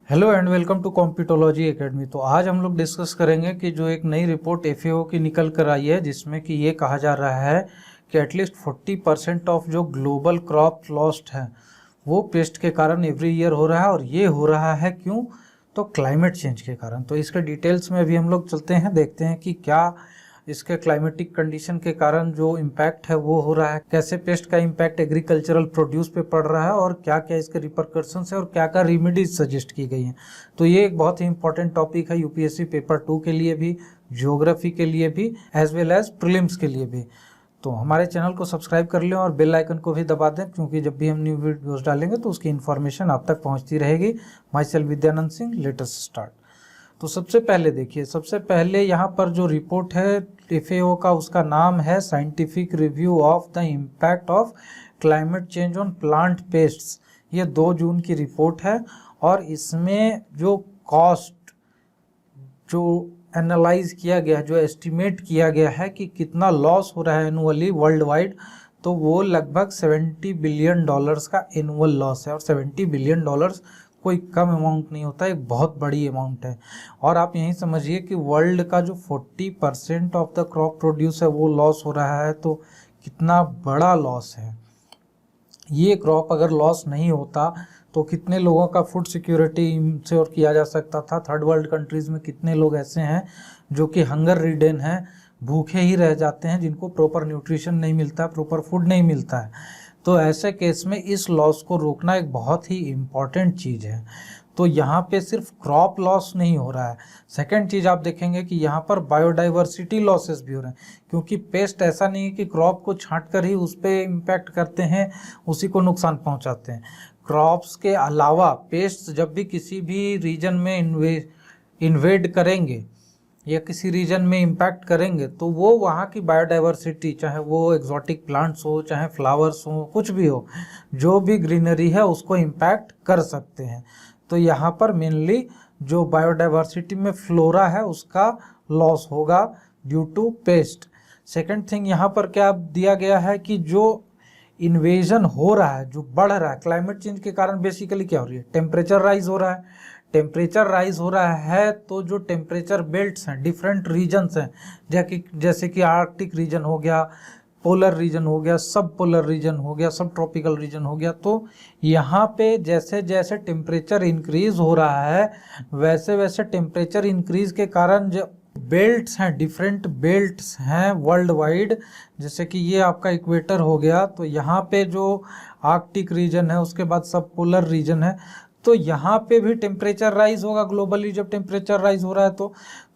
Hello and welcome to competology academy. तो आज हम लोग डिस्कस करेंगे कि जो एक नई रिपोर्ट एफएओ की निकल कर आई है, जिसमें कि ये कहा जा रहा है कि एटलीस्ट 40% ऑफ जो ग्लोबल क्रॉप लॉस्ट है वो पेस्ट के कारण एवरी ईयर हो रहा है। और ये हो रहा है क्यों? तो क्लाइमेट चेंज के कारण। तो इसके डिटेल्स में अभी हम लोग चलते हैं, देखते हैं कि क्या इसके क्लाइमेटिक कंडीशन के कारण जो इम्पैक्ट है वो हो रहा है, कैसे पेस्ट का इम्पैक्ट एग्रीकल्चरल प्रोड्यूस पे पड़ रहा है और क्या क्या इसके रिपरकशंस है और क्या क्या रेमेडीज सजेस्ट की गई हैं। तो ये एक बहुत ही इंपॉर्टेंट टॉपिक है यूपीएससी पेपर 2 के लिए भी, ज्योग्राफी के लिए भी, एज वेल एज प्रीलिम्स के लिए भी। तो हमारे चैनल को सब्सक्राइब कर लें और बेल आइकन को भी दबा दें, क्योंकि जब भी हम न्यू वीडियोस डालेंगे तो उसकी इन्फॉर्मेशन आप तक पहुंचती रहेगी। My self Vidyanand Singh, let us start. तो सबसे पहले देखिए, सबसे पहले यहाँ पर जो रिपोर्ट है एफएओ का, उसका नाम है scientific review of the impact of climate change on plant pests. ये 2 जून की रिपोर्ट है और इसमें जो कॉस्ट जो एनालाइज किया गया, जो एस्टिमेट किया गया है कि कितना लॉस हो रहा है एनुअली वर्ल्ड वाइड, तो वो लगभग $70 बिलियन का एनुअल लॉस है। और $70 बिलियन कोई कम अमाउंट नहीं होता, एक बहुत बड़ी अमाउंट है। और आप यही समझिए कि वर्ल्ड का जो 40% ऑफ द क्रॉप प्रोड्यूस है वो लॉस हो रहा है, तो कितना बड़ा लॉस है। ये क्रॉप अगर लॉस नहीं होता तो कितने लोगों का फूड सिक्योरिटी इंश्योर किया जा सकता था। थर्ड वर्ल्ड कंट्रीज़ में कितने लोग ऐसे हैं जो कि हंगर रिडन हैं, भूखे ही रह जाते हैं, जिनको प्रॉपर न्यूट्रिशन नहीं मिलता, प्रॉपर फूड नहीं मिलता है। तो ऐसे केस में इस लॉस को रोकना एक बहुत ही इम्पॉर्टेंट चीज़ है। तो यहाँ पे सिर्फ क्रॉप लॉस नहीं हो रहा है, सेकंड चीज़ आप देखेंगे कि यहाँ पर बायोडाइवर्सिटी लॉसेस भी हो रहे हैं, क्योंकि पेस्ट ऐसा नहीं है कि क्रॉप को छांट कर ही उस पर इम्पैक्ट करते हैं, उसी को नुकसान पहुँचाते हैं। क्रॉप्स के अलावा पेस्ट जब भी किसी भी रीजन में इन्वेड करेंगे या किसी रीजन में इम्पैक्ट करेंगे, तो वो वहाँ की बायोडाइवर्सिटी, चाहे वो एक्जॉटिक प्लांट्स हो, चाहे फ्लावर्स हो, कुछ भी हो, जो भी ग्रीनरी है उसको इम्पैक्ट कर सकते हैं। तो यहाँ पर मेनली जो बायोडाइवर्सिटी में फ्लोरा है उसका लॉस होगा due to pest. Second thing यहाँ पर क्या दिया गया है कि जो इन्वेजन हो रहा है, जो बढ़ रहा है क्लाइमेट चेंज के कारण, बेसिकली क्या हो रही है, टेम्परेचर राइज हो रहा है। टेम्परेचर राइज हो रहा है तो जो टेम्परेचर बेल्ट्स हैं, डिफरेंट रीजन्स हैं, जैसे कि आर्कटिक रीजन हो गया, पोलर रीजन हो गया, सब पोलर रीजन हो गया, सब ट्रॉपिकल रीजन हो गया, तो यहाँ पे जैसे जैसे टेम्परेचर इंक्रीज हो रहा है वैसे वैसे टेम्परेचर इंक्रीज के कारण जो बेल्ट्स हैं, डिफरेंट बेल्ट्स हैं वर्ल्ड वाइड, जैसे कि ये आपका इक्वेटर हो गया, तो यहाँ पे जो आर्कटिक रीजन है, उसके बाद सब पोलर रीजन है, तो यहाँ पे भी टेम्परेचर राइज होगा ग्लोबली। जब टेम्परेचर राइज हो रहा है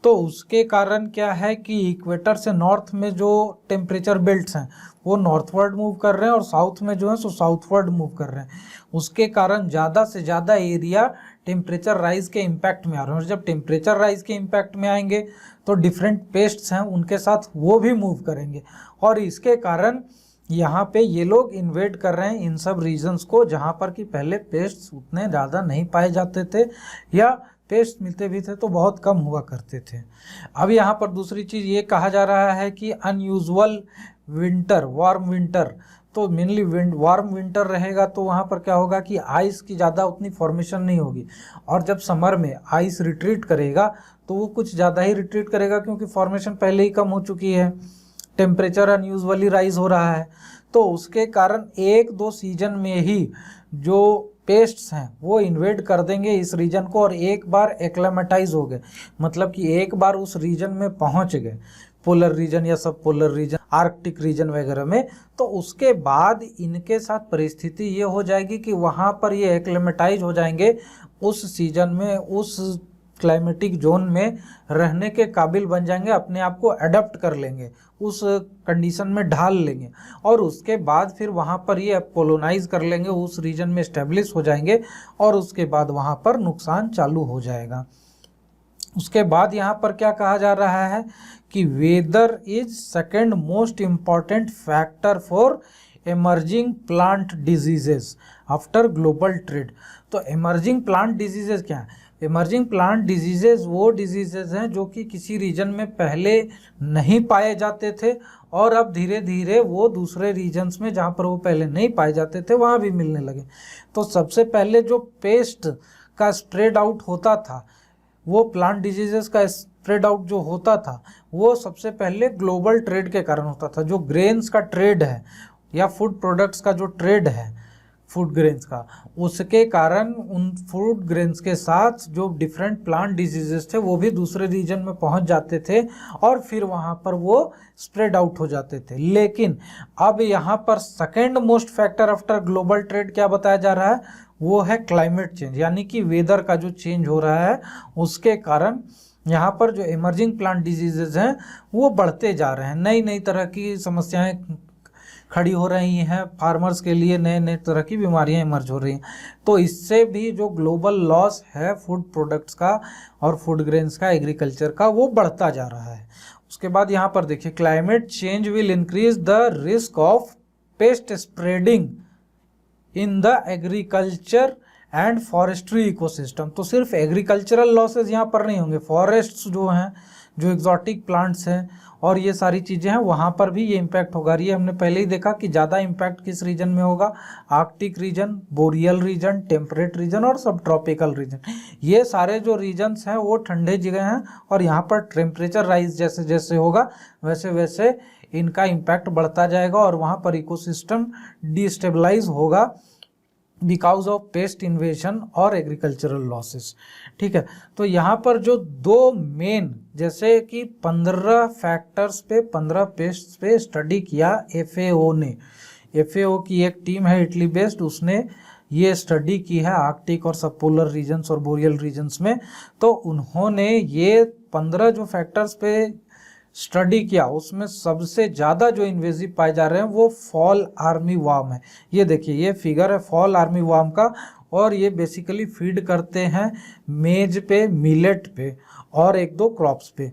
तो उसके कारण क्या है कि इक्वेटर से नॉर्थ में जो टेम्परेचर बेल्ट्स हैं वो नॉर्थवर्ड मूव कर रहे हैं और साउथ में जो है सो साउथवर्ड मूव कर रहे हैं। उसके कारण ज़्यादा से ज़्यादा एरिया टेम्परेचर राइज के इम्पैक्ट में आ रहे हैं। और जब टेम्परेचर राइज के इम्पैक्ट में आएंगे तो डिफरेंट पेस्ट्स हैं उनके साथ वो भी मूव करेंगे, और इसके कारण यहाँ पे ये लोग इन्वेड कर रहे हैं इन सब रीजन्स को, जहाँ पर कि पहले पेस्ट्स उतने ज़्यादा नहीं पाए जाते थे, या पेस्ट मिलते भी थे तो बहुत कम हुआ करते थे। अब यहाँ पर दूसरी चीज़ ये कहा जा रहा है कि अनयूजुअल विंटर, वार्म विंटर, तो मेनली वार्म विंटर रहेगा तो वहाँ पर क्या होगा कि आइस की ज़्यादा उतनी फॉर्मेशन नहीं होगी। और जब समर में आइस रिट्रीट करेगा तो वो कुछ ज़्यादा ही रिट्रीट करेगा, क्योंकि फॉर्मेशन पहले ही कम हो चुकी है, टेम्परेचर अनयूजुअली राइज हो रहा है। तो उसके कारण 1-2 सीजन में ही जो पेस्ट्स हैं वो इन्वेड कर देंगे इस रीजन को, और एक बार एक्लेमेटाइज हो गए, मतलब कि एक बार उस रीजन में पहुंच गए, पोलर रीजन या सब पोलर रीजन, आर्कटिक रीजन वगैरह में, तो उसके बाद इनके साथ परिस्थिति ये हो जाएगी कि वहाँ पर ये एक्लेमेटाइज हो जाएंगे, उस सीजन में, उस क्लाइमेटिक जोन में रहने के काबिल बन जाएंगे, अपने आप को अडप्ट कर लेंगे, उस कंडीशन में ढाल लेंगे, और उसके बाद फिर वहाँ पर ये कोलोनाइज कर लेंगे, उस रीजन में स्टेब्लिश हो जाएंगे, और उसके बाद वहाँ पर नुकसान चालू हो जाएगा। उसके बाद यहाँ पर क्या कहा जा रहा है कि weather is second most important factor for emerging plant diseases after global trade. तो एमर्जिंग प्लांट डिजीजेस क्या है? इमर्जिंग प्लांट डिजीजेज वो डिजीजेज हैं जो कि किसी रीजन में पहले नहीं पाए जाते थे और अब धीरे धीरे वो दूसरे रीजन्स में जहाँ पर वो पहले नहीं पाए जाते थे वहाँ भी मिलने लगे। तो सबसे पहले जो पेस्ट का स्प्रेड आउट होता था, वो प्लांट डिजीजेस का स्प्रेड आउट जो होता था वो सबसे पहले ग्लोबल ट्रेड के कारण होता था। जो ग्रेन्स का ट्रेड है या फूड प्रोडक्ट्स का जो ट्रेड है फूड ग्रेन्स का, उसके कारण उन फूड ग्रेन्स के साथ जो डिफरेंट प्लांट डिजीजेस थे वो भी दूसरे रीजन में पहुंच जाते थे और फिर वहां पर वो स्प्रेड आउट हो जाते थे। लेकिन अब यहाँ पर second most factor after global trade क्या बताया जा रहा है, वो है क्लाइमेट चेंज, यानी कि वेदर का जो चेंज हो रहा है उसके कारण यहाँ पर जो इमर्जिंग प्लांट डिजीजेज हैं वो बढ़ते जा रहे हैं। नई नई तरह की समस्याएं खड़ी हो रही हैं, फार्मर्स के लिए नए नए तरह की बीमारियां इमर्ज हो रही हैं। तो इससे भी जो ग्लोबल लॉस है फूड प्रोडक्ट्स का और फूड ग्रेन्स का, एग्रीकल्चर का, वो बढ़ता जा रहा है। उसके बाद यहाँ पर देखिए, climate change will increase the risk of paste spreading in the agriculture and forestry ecosystem. तो सिर्फ एग्रीकल्चरल लॉसेज यहाँ पर नहीं होंगे, फॉरेस्ट्स जो हैं, जो एग्जॉटिक प्लांट्स हैं और ये सारी चीज़ें हैं, वहाँ पर भी ये इम्पैक्ट होगा। ये हमने पहले ही देखा कि ज़्यादा इम्पैक्ट किस रीजन में होगा, Arctic region, boreal region, temperate region और सब ट्रॉपिकल रीजन। ये सारे जो रीजन्स हैं वो ठंडे जगह हैं और यहाँ पर टेम्परेचर राइज जैसे जैसे होगा वैसे वैसे इनका इम्पैक्ट बढ़ता जाएगा और वहाँ पर इकोसिस्टम डिस्टेबलाइज होगा बिकॉज ऑफ पेस्ट इन्वेजन और एग्रीकल्चरल लॉसेस। ठीक है, तो यहाँ पर जो दो मेन, जैसे कि 15 फैक्टर्स पे 15 पेस्ट पे स्टडी किया FAO ने। FAO की एक टीम है इटली बेस्ड, उसने ये स्टडी की है आर्कटिक और सब पोलर रीजन्स और बोरियल रीजन्स में। तो उन्होंने ये 15 जो फैक्टर्स पे स्टडी किया उसमें सबसे ज़्यादा जो इन्वेजिव पाए जा रहे हैं वो फॉल आर्मी वार्म है। ये देखिए, ये फिगर है फॉल आर्मी वार्म का और ये बेसिकली फीड करते हैं मेज पे, मिलेट पे और एक दो क्रॉप्स पे।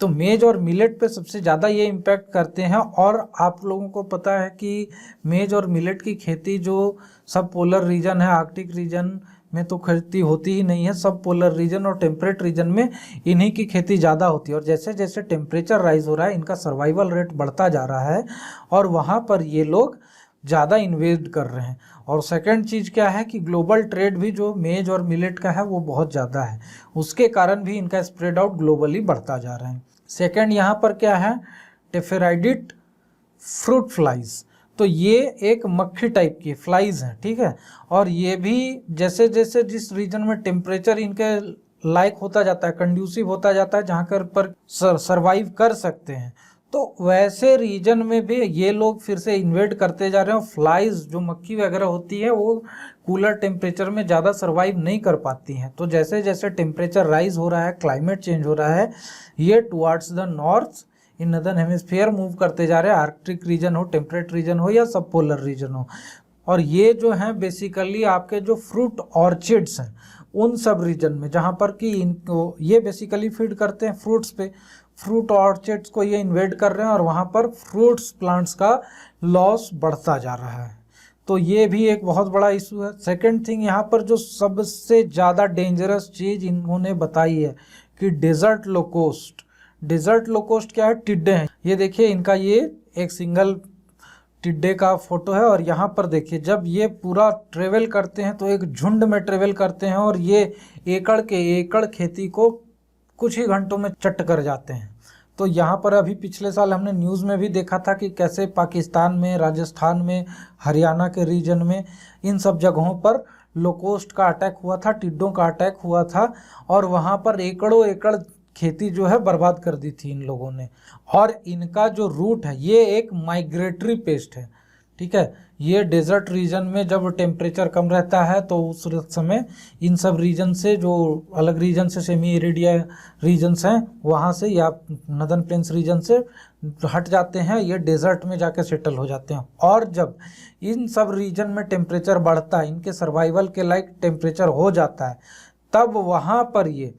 तो मेज और मिलेट पे सबसे ज़्यादा ये इम्पैक्ट करते हैं। और आप लोगों को पता है कि मेज और मिलेट की खेती जो सब पोलर रीजन है, आर्कटिक रीजन में तो खेती होती ही नहीं है, सब पोलर रीजन और टेम्परेट रीजन में इन्हीं की खेती ज़्यादा होती है। और जैसे जैसे टेम्परेचर राइज हो रहा है इनका सर्वाइवल रेट बढ़ता जा रहा है और वहाँ पर ये लोग ज़्यादा इन्वेस्ट कर रहे हैं। और सेकंड चीज़ क्या है कि ग्लोबल ट्रेड भी जो मेज और मिलेट का है वो बहुत ज़्यादा है, उसके कारण भी इनका स्प्रेड आउट ग्लोबली बढ़ता जा रहा है। सेकंड यहाँ पर क्या है, टेफेराइडिट फ्रूट फ्लाइज। तो ये एक मक्खी टाइप की फ्लाइज हैं, ठीक है। और ये भी जैसे जैसे जिस रीजन में टेम्परेचर इनके लायक होता जाता है, कंड्यूसिव होता जाता है, जहाँ पर सर्वाइव कर सकते हैं, तो वैसे रीजन में भी ये लोग फिर से इन्वेट करते जा रहे हैं। फ्लाइज जो मक्खी वगैरह होती है वो कूलर टेम्परेचर में ज़्यादा सर्वाइव नहीं कर पाती हैं। तो जैसे जैसे टेम्परेचर राइज हो रहा है, क्लाइमेट चेंज हो रहा है, ये towards the north in northern hemisphere move करते जा रहे हैं, आर्कटिक रीजन हो, टेम्परेट रीजन हो या सब पोलर रीजन हो। और ये जो हैं बेसिकली आपके जो फ्रूट ऑर्चिड्स हैं उन सब रीजन में, जहाँ पर कि इनको ये बेसिकली फीड करते हैं फ्रूट्स पे, फ्रूट ऑर्चिड्स को ये इन्वेड कर रहे हैं और वहाँ पर फ्रूट्स प्लांट्स का लॉस बढ़ता जा रहा है। तो ये भी एक बहुत बड़ा इशू है। सेकंड थिंग, यहाँ पर जो सबसे ज़्यादा डेंजरस चीज़ इन्होंने बताई है कि डेजर्ट लोकोस्ट। डेजर्ट लोकोस्ट क्या है, टिड्डे हैं। ये देखिए इनका ये एक सिंगल टिड्डे का फोटो है और यहाँ पर देखिए जब ये पूरा ट्रेवल करते हैं तो एक झुंड में ट्रेवल करते हैं और ये एकड़ के एकड़ खेती को कुछ ही घंटों में चट कर जाते हैं। तो यहाँ पर अभी पिछले साल हमने न्यूज़ में भी देखा था कि कैसे पाकिस्तान में, राजस्थान में, हरियाणा के रीजन में, इन सब जगहों पर लोकोस्ट का अटैक हुआ था, टिड्डों का अटैक हुआ था और वहाँ पर एकड़ों एकड़ खेती जो है बर्बाद कर दी थी इन लोगों ने। और इनका जो रूट है ये एक माइग्रेटरी पेस्ट है, ठीक है। ये डेजर्ट रीजन में जब टेम्परेचर कम रहता है तो उस समय इन सब रीजन से, जो अलग रीजन से सेमी एरिडिया रीजन्स हैं वहाँ से या नदर्न प्लेन्स रीजन से हट जाते हैं, ये डेजर्ट में जाके सेटल हो जाते हैं। और जब इन सब रीजन में टेम्परेचर बढ़ता है, इनके सर्वाइवल के लायक टेम्परेचर हो जाता है, तब वहाँ पर ये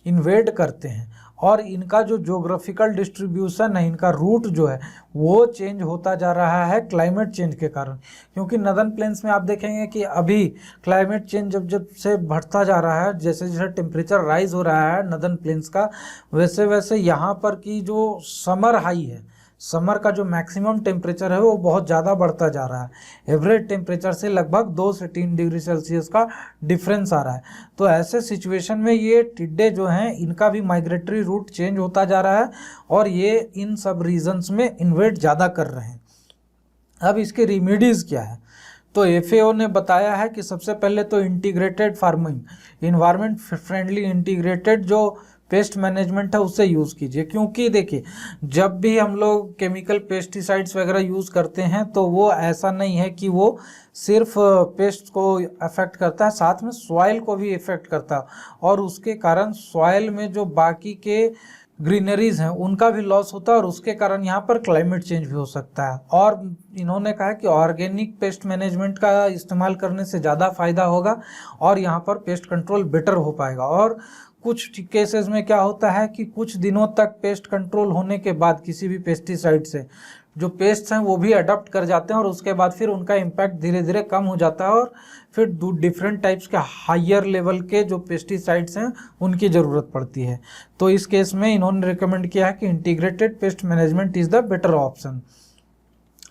इन्वेड करते हैं और इनका जो ज्योग्राफिकल डिस्ट्रीब्यूशन है, इनका रूट जो है वो चेंज होता जा रहा है क्लाइमेट चेंज के कारण। क्योंकि नदर्न प्लेन्स में आप देखेंगे कि अभी क्लाइमेट चेंज जब जब से बढ़ता जा रहा है, जैसे जैसे टेम्परेचर राइज हो रहा है नदर्न प्लेन्स का, वैसे वैसे यहाँ पर की जो समर हाई है, समर का जो मैक्सिमम टेम्परेचर है वो बहुत ज़्यादा बढ़ता जा रहा है। एवरेज टेम्परेचर से लगभग 2 से 3 डिग्री सेल्सियस का डिफरेंस आ रहा है। तो ऐसे सिचुएशन में ये टिड्डे जो हैं इनका भी माइग्रेटरी रूट चेंज होता जा रहा है और ये इन सब रीजन्स में इन्वेट ज़्यादा कर रहे हैं। अब इसके रेमेडीज़ क्या है? तो FAO ने बताया है कि सबसे पहले तो integrated farming, environment friendly integrated जो पेस्ट मैनेजमेंट है उसे यूज़ कीजिए। क्योंकि देखिए, जब भी हम लोग केमिकल पेस्टिसाइड्स वगैरह यूज़ करते हैं तो वो ऐसा नहीं है कि वो सिर्फ पेस्ट को अफेक्ट करता है, साथ में सॉइल को भी इफेक्ट करता है और उसके कारण सॉइल में जो बाकी के ग्रीनरीज हैं उनका भी लॉस होता है और उसके कारण यहाँ पर क्लाइमेट चेंज भी हो सकता है। और इन्होंने कहा कि ऑर्गेनिक पेस्ट मैनेजमेंट का इस्तेमाल करने से ज़्यादा फायदा होगा और यहाँ पर पेस्ट कंट्रोल बेटर हो पाएगा। और कुछ केसेस में क्या होता है कि कुछ दिनों तक पेस्ट कंट्रोल होने के बाद किसी भी पेस्टिसाइड से जो पेस्ट्स हैं वो भी अडॉप्ट कर जाते हैं और उसके बाद फिर उनका इम्पैक्ट धीरे धीरे कम हो जाता है और फिर डिफरेंट टाइप्स के हायर लेवल के जो पेस्टिसाइड्स हैं उनकी ज़रूरत पड़ती है। तो इस केस में इन्होंने रिकमेंड किया है कि integrated pest management is the better option.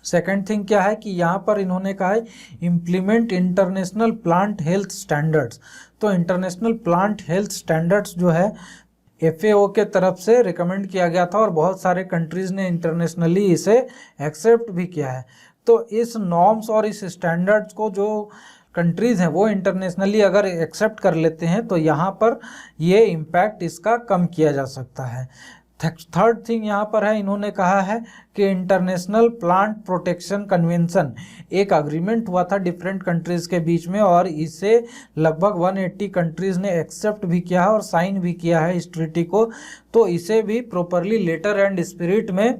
Second thing क्या है कि यहाँ पर इन्होंने कहा है implement international plant health standards. तो इंटरनेशनल प्लांट हेल्थ स्टैंडर्ड्स जो है FAO के तरफ से रिकमेंड किया गया था और बहुत सारे कंट्रीज़ ने इंटरनेशनली इसे एक्सेप्ट भी किया है। तो इस नॉर्म्स और इस स्टैंडर्ड्स को जो कंट्रीज़ हैं वो इंटरनेशनली अगर एक्सेप्ट कर लेते हैं तो यहाँ पर ये इम्पैक्ट इसका कम किया जा सकता है। थर्ड थिंग यहाँ पर है, इन्होंने कहा है कि इंटरनेशनल प्लांट प्रोटेक्शन कन्वेंशन एक अग्रीमेंट हुआ था डिफरेंट कंट्रीज़ के बीच में और इसे लगभग 180 कंट्रीज़ ने एक्सेप्ट भी किया है और साइन भी किया है इस ट्रीटी को। तो इसे भी प्रॉपरली लेटर एंड स्पिरिट में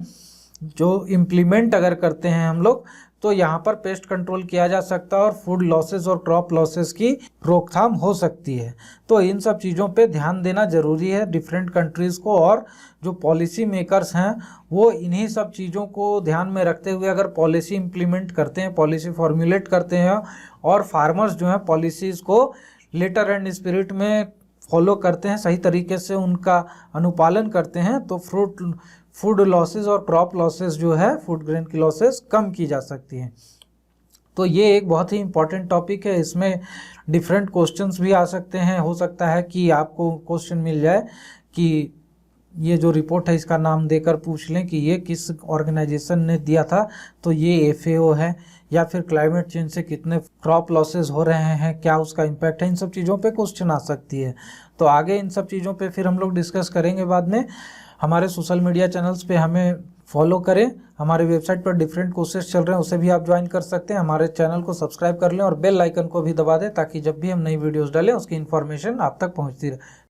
जो इम्प्लीमेंट अगर करते हैं हम लोग तो यहाँ पर पेस्ट कंट्रोल किया जा सकता है और फूड लॉसेस और क्रॉप लॉसेस की रोकथाम हो सकती है। तो इन सब चीज़ों पे ध्यान देना ज़रूरी है डिफरेंट कंट्रीज़ को और जो पॉलिसी मेकर्स हैं वो इन्हीं सब चीज़ों को ध्यान में रखते हुए अगर पॉलिसी इम्प्लीमेंट करते हैं, पॉलिसी फॉर्मुलेट करते हैं और फार्मर्स जो हैं पॉलिसीज़ को लेटर एंड स्पिरिट में फॉलो करते हैं, सही तरीके से उनका अनुपालन करते हैं तो फूड लॉसेस और क्रॉप लॉसेस जो है फूड ग्रेन की लॉसेस कम की जा सकती हैं। तो ये एक बहुत ही इम्पॉर्टेंट टॉपिक है, इसमें डिफरेंट क्वेश्चंस भी आ सकते हैं। हो सकता है कि आपको क्वेश्चन मिल जाए कि ये जो रिपोर्ट है इसका नाम देकर पूछ लें कि ये किस ऑर्गेनाइजेशन ने दिया था, तो ये FAO है, या फिर क्लाइमेट चेंज से कितने क्रॉप लॉसेस हो रहे हैं, क्या उसका इम्पैक्ट है, इन सब चीज़ों पे क्वेश्चन आ सकती है। तो आगे इन सब चीज़ों पे फिर हम लोग डिस्कस करेंगे बाद में। हमारे सोशल मीडिया चैनल्स पे हमें फॉलो करें, हमारे वेबसाइट पर डिफरेंट कोर्सेज चल रहे हैं उसे भी आप ज्वाइन कर सकते हैं। हमारे चैनल को सब्सक्राइब कर लें और बेल आइकन को भी दबा दें ताकि जब भी हम नई वीडियोस डालें उसकी इन्फॉर्मेशन आप तक पहुंचती रहे।